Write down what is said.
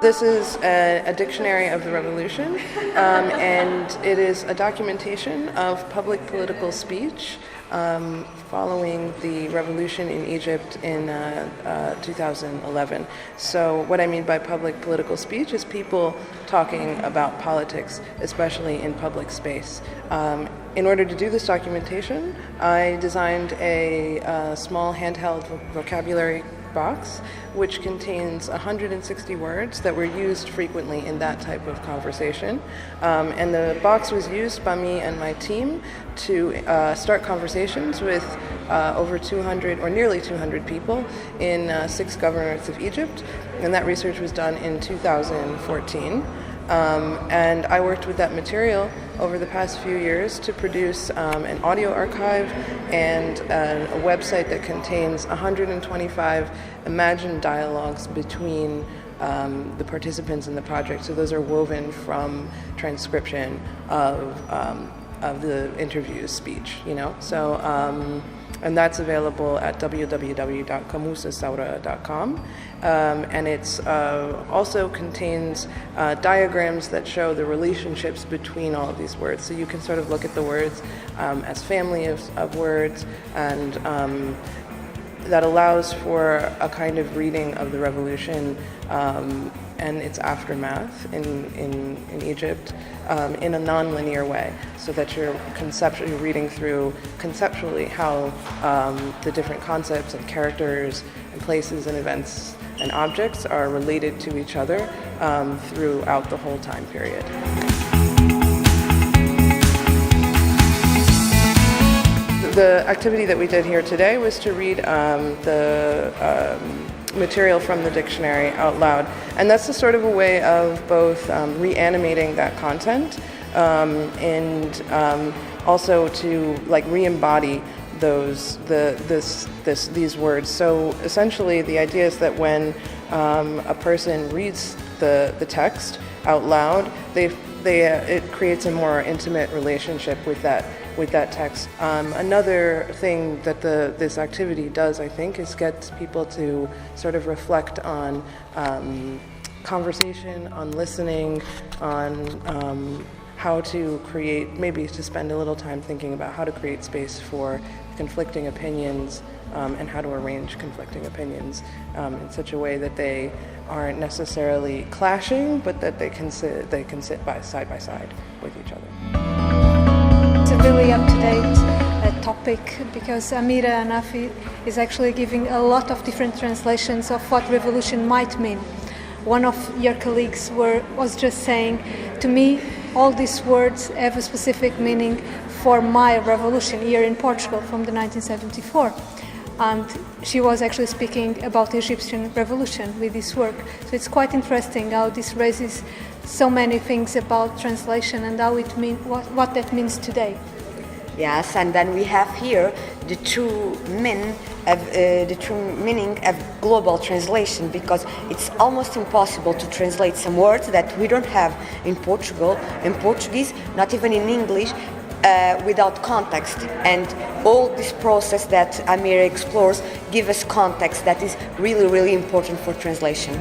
This is a dictionary of the revolution, and it is a documentation of public political speech following the revolution in Egypt in 2011. So what I mean by public political speech is people talking about politics, especially in public space. In order to do this documentation, I designed a small handheld vocabulary box which contains 160 words that were used frequently in that type of conversation. And the box was used by me and my team to start conversations with over 200 or nearly 200 people in 6 governorates of Egypt, and that research was done in 2014. And I worked with that material over the past few years to produce an audio archive and a website that contains 125 imagined dialogues between the participants in the project. So those are woven from transcription of the interview's speech, So, and that's available at www.kamusasaura.com. And it's also contains diagrams that show the relationships between all of these words. So you can sort of look at the words as family of words, and that allows for a kind of reading of the revolution and its aftermath in Egypt in a non-linear way, so that you're conceptually reading through conceptually how the different concepts and characters and places and events and objects are related to each other throughout the whole time period. The activity that we did here today was to read the material from the dictionary out loud, and that's a sort of a way of both reanimating that content and also to re-embody these words. So essentially, the idea is that when a person reads the text out loud, it creates a more intimate relationship with that text. Another thing that this activity does, I think, is get people to sort of reflect on conversation, on listening, on how to create, maybe to spend a little time thinking about how to create space for conflicting opinions and how to arrange conflicting opinions in such a way that they aren't necessarily clashing, but that they can sit side by side with each other. It's a really up-to-date topic, because Amira Hanafi is actually giving a lot of different translations of what revolution might mean. One of your colleagues was just saying, to me, all these words have a specific meaning for my revolution here in Portugal from the 1974. And she was actually speaking about the Egyptian revolution with this work. So it's quite interesting how this raises so many things about translation and how what that means today. Yes, and then we have here the true meaning of global translation, because it's almost impossible to translate some words that we don't have in Portuguese, not even in English, without context. And all this process that Amira explores give us context that is really, really important for translation.